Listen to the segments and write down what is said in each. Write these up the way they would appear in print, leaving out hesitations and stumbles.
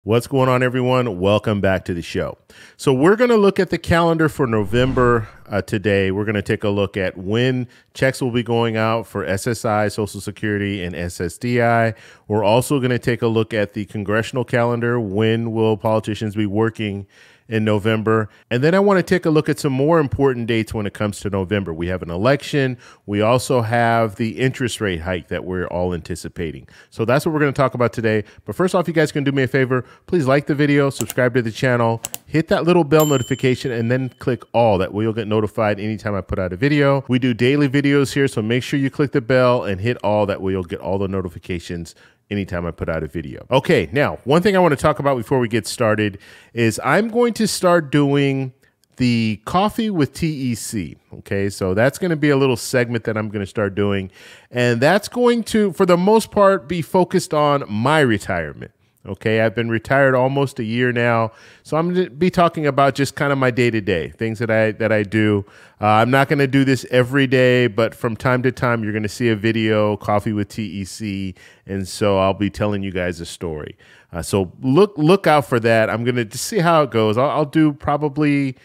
What's going on, everyone? Welcome back to the show. So we're going to look at the calendar for November today. We're going to take a look at when checks will be going out for SSI, Social Security, and SSDI. We're also going to take a look at the congressional calendar. When will politicians be working in November? And then I want to take a look at some more important dates when it comes to November. We have an election. We also have the interest rate hike that we're all anticipating. So that's what we're going to talk about today. But first off, you guys can do me a favor. Please like the video, subscribe to the channel, hit that little bell notification, and then click all. That way you'll get notified anytime I put out a video. We do daily videos here, so make sure you click the bell and hit all. That way you'll get all the notifications anytime I put out a video. Okay, now, one thing I want to talk about before we get started is I'm going to start doing the coffee with TEC. Okay, so that's going to be a little segment that I'm going to start doing. And that's going to, for the most part, be focused on my retirement. Okay, I've been retired almost a year now, so I'm going to be talking about just kind of my day-to-day things that I do. I'm not going to do this every day, but from time to time, you're going to see a video, Coffee with TEC, and so I'll be telling you guys a story. So look out for that. I'm going to just see how it goes. I'll do probably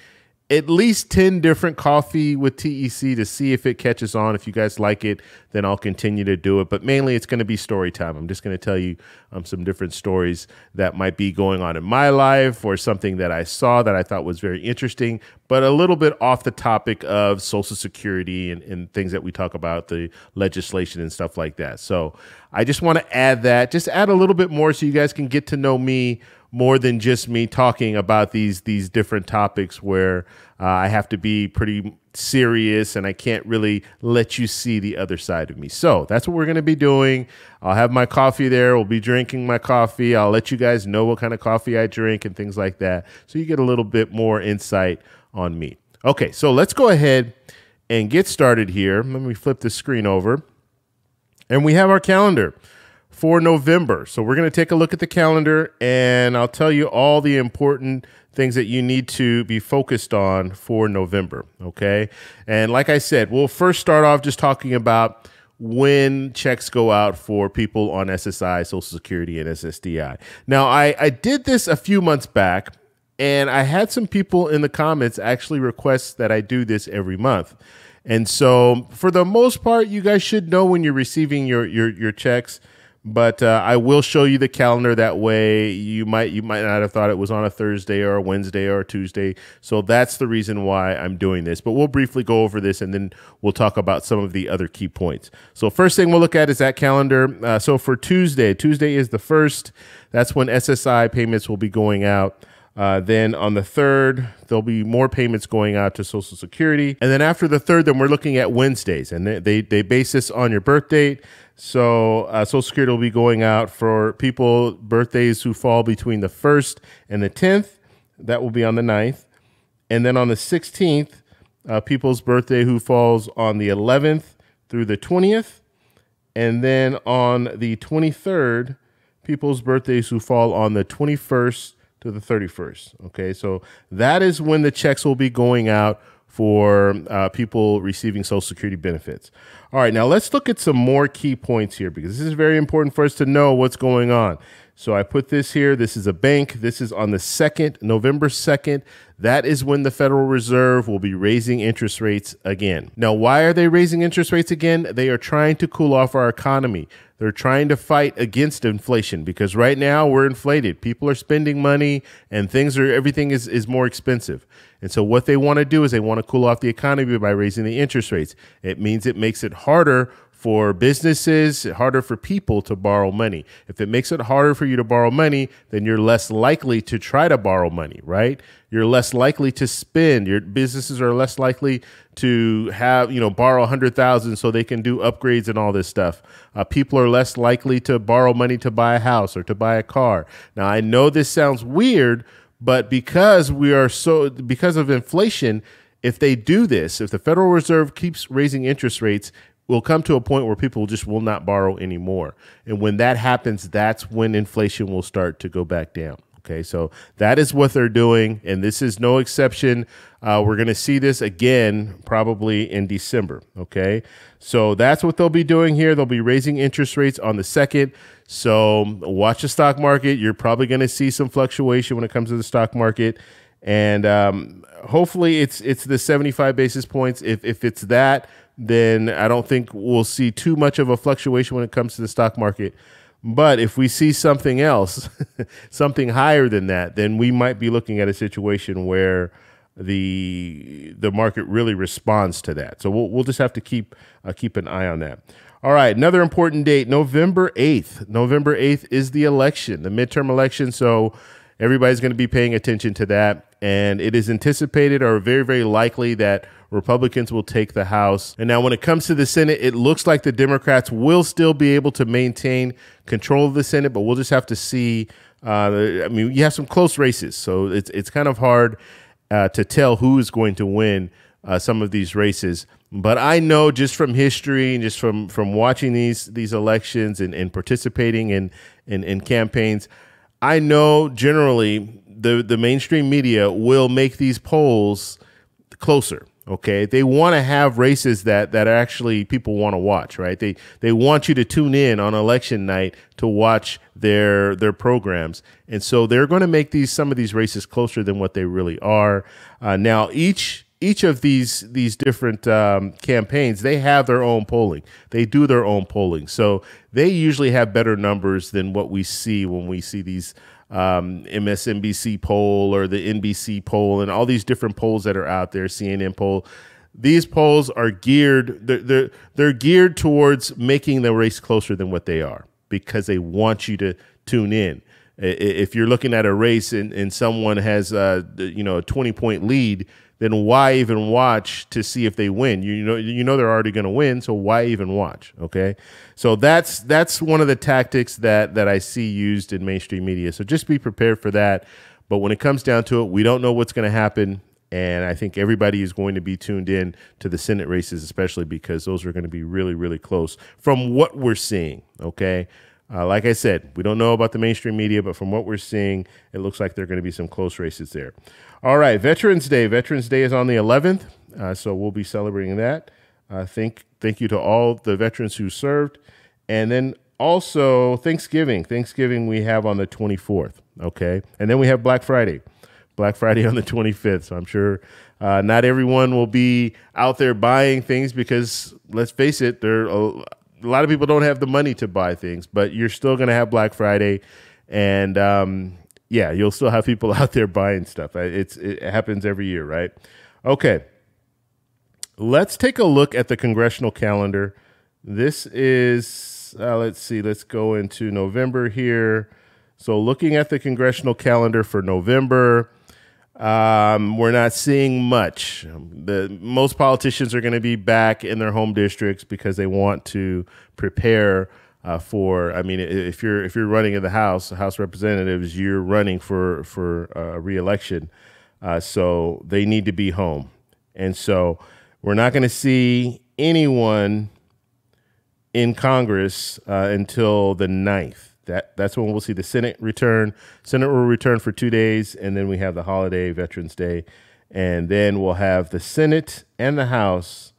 at least 10 different coffee with TEC to see if it catches on. If you guys like it, then I'll continue to do it. But mainly it's going to be story time. I'm just going to tell you some different stories that might be going on in my life or something that I saw that I thought was very interesting, but a little bit off the topic of Social Security and things that we talk about, the legislation and stuff like that. So I just want to add that, just add a little bit more so you guys can get to know me more than just me talking about these different topics where I have to be pretty serious and I can't really let you see the other side of me. So that's what we're going to be doing. I'll have my coffee there. We'll be drinking my coffee. I'll let you guys know what kind of coffee I drink and things like that, so you get a little bit more insight on me. Okay, so let's go ahead and get started here. Let me flip the screen over. And we have our calendar for November. So we're going to take a look at the calendar and I'll tell you all the important things that you need to be focused on for November. Okay. And like I said, we'll first start off just talking about when checks go out for people on SSI, Social Security, and SSDI. Now, I did this a few months back and I had some people in the comments actually request that I do this every month. And so for the most part, you guys should know when you're receiving your checks. But I will show you the calendar. That way you might not have thought it was on a Thursday or a Wednesday or a Tuesday. So that's the reason why I'm doing this. But we'll briefly go over this and then we'll talk about some of the other key points. So first thing we'll look at is that calendar. So for Tuesday is the 1st. That's when SSI payments will be going out. Then on the 3rd, there'll be more payments going out to Social Security. And then after the 3rd, then we're looking at Wednesdays. And they base this on your birth date. So Social Security will be going out for people birthdays who fall between the 1st and the 10th. That will be on the 9th. And then on the 16th, people's birthday who falls on the 11th through the 20th. And then on the 23rd, people's birthdays who fall on the 21st to the 31st. Okay, so that is when the checks will be going out for people receiving Social Security benefits. All right, now let's look at some more key points here because this is very important for us to know what's going on. So I put this here. This is a bank. This is on the 2nd, November 2nd. That is when the Federal Reserve will be raising interest rates again. Now, why are they raising interest rates again? They are trying to cool off our economy. They're trying to fight against inflation because right now we're inflated. People are spending money and everything is more expensive. And so what they want to do is they want to cool off the economy by raising the interest rates. It means it makes it harder for businesses, harder for people to borrow money. If it makes it harder for you to borrow money, then you're less likely to try to borrow money, right? You're less likely to spend. Your businesses are less likely to borrow 100,000 so they can do upgrades and all this stuff. People are less likely to borrow money to buy a house or to buy a car. Now, I know this sounds weird, but because of inflation, if they do this, if the Federal Reserve keeps raising interest rates, we'll come to a point where people just will not borrow anymore. And when that happens, that's when inflation will start to go back down. Okay, so that is what they're doing, and this is no exception. We're going to see this again probably in December. Okay, so that's what they'll be doing here. They'll be raising interest rates on the 2nd. So watch the stock market. You're probably going to see some fluctuation when it comes to the stock market, and hopefully it's the 75 basis points. If it's that, then I don't think we'll see too much of a fluctuation when it comes to the stock market. But if we see something else, something higher than that, then we might be looking at a situation where the market really responds to that. So we'll just have to keep an eye on that. All right, another important date, November 8th. November 8th is the election, the midterm election. So everybody's going to be paying attention to that. And it is anticipated or very, very likely that Republicans will take the House. And now when it comes to the Senate, it looks like the Democrats will still be able to maintain control of the Senate, but we'll just have to see. I mean, you have some close races, so it's kind of hard to tell who is going to win some of these races. But I know just from history and just from watching these elections and participating in campaigns, I know generally the mainstream media will make these polls closer. Okay, they want to have races that actually people want to watch, right? They want you to tune in on election night to watch their programs, and so they're going to make some of these races closer than what they really are. Now, each of these different campaigns, they have their own polling. They do their own polling, so they usually have better numbers than what we see when we see these MSNBC poll or the NBC poll and all these different polls that are out there, CNN poll. These polls are geared, they're geared towards making the race closer than what they are because they want you to tune in. If you're looking at a race and someone has a 20-point lead, then why even watch to see if they win? You know they're already going to win, so why even watch? Okay, so that's one of the tactics that I see used in mainstream media. So just be prepared for that. But when it comes down to it, we don't know what's going to happen, and I think everybody is going to be tuned in to the Senate races, especially because those are going to be really, really close from what we're seeing. Okay. Like I said, we don't know about the mainstream media, but from what we're seeing, it looks like there are going to be some close races there. All right, Veterans Day. Veterans Day is on the 11th, so we'll be celebrating that. Thank you to all the veterans who served. And then also Thanksgiving. Thanksgiving we have on the 24th, okay? And then we have Black Friday. Black Friday on the 25th, so I'm sure not everyone will be out there buying things because, let's face it, a lot of people don't have the money to buy things, but you're still going to have Black Friday, and yeah, you'll still have people out there buying stuff. It happens every year, right? Okay, let's take a look at the congressional calendar. This is, let's see, let's go into November here. So looking at the congressional calendar for November, we're not seeing much. Most politicians are going to be back in their home districts because they want to prepare for. I mean, if you're running in the House of Representatives, you're running for a re-election, so they need to be home, and so we're not going to see anyone in Congress until the 9th. That's when we'll see the Senate return. Senate will return for 2 days, and then we have the holiday, Veterans Day, and then we'll have the Senate and the House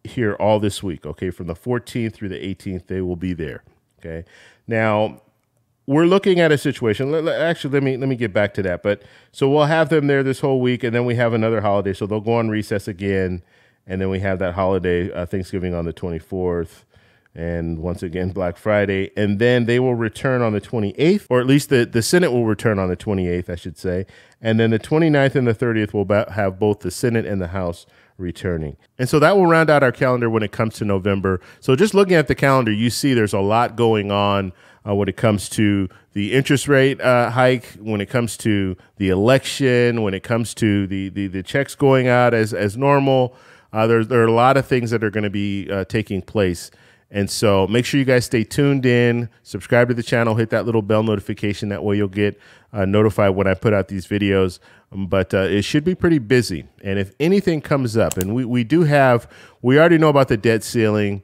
here all this week, okay? From the 14th through the 18th, they will be there, okay? Now, we're looking at a situation. Actually, let me get back to that. But so we'll have them there this whole week, and then we have another holiday, so they'll go on recess again, and then we have that holiday, Thanksgiving on the 24th. And once again, Black Friday. And then they will return on the 28th, or at least the Senate will return on the 28th, I should say. And then the 29th and the 30th will have both the Senate and the House returning. And so that will round out our calendar when it comes to November. So just looking at the calendar, you see there's a lot going on when it comes to the interest rate hike, when it comes to the election, when it comes to the checks going out as normal. There are a lot of things that are going to be taking place. And so make sure you guys stay tuned in, subscribe to the channel, hit that little bell notification. That way you'll get notified when I put out these videos. But it should be pretty busy. And if anything comes up, and we already know about the debt ceiling.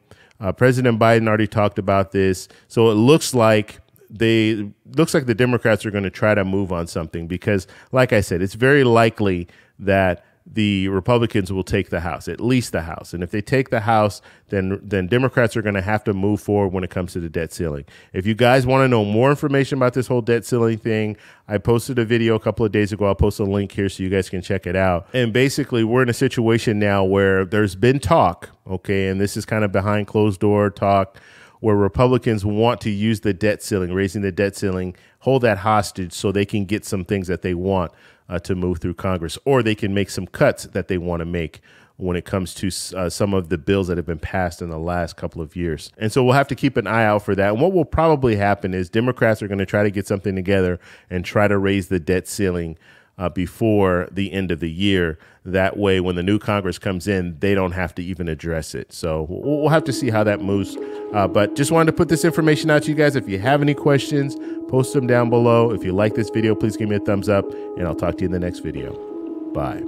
President Biden already talked about this. So it looks like looks like the Democrats are going to try to move on something because, like I said, it's very likely that the Republicans will take the House, at least the House. And if they take the House, then Democrats are going to have to move forward when it comes to the debt ceiling. If you guys want to know more information about this whole debt ceiling thing, I posted a video a couple of days ago. I'll post a link here so you guys can check it out. And basically, we're in a situation now where there's been talk, okay, and this is kind of behind closed door talk, where Republicans want to use the debt ceiling, raising the debt ceiling, hold that hostage so they can get some things that they want to move through Congress, or they can make some cuts that they want to make when it comes to some of the bills that have been passed in the last couple of years. And so we'll have to keep an eye out for that. And what will probably happen is Democrats are going to try to get something together and try to raise the debt ceiling before the end of the year. That way, when the new Congress comes in, they don't have to even address it. So we'll have to see how that moves. But just wanted to put this information out to you guys. If you have any questions, post them down below. If you like this video, please give me a thumbs up, and I'll talk to you in the next video. Bye.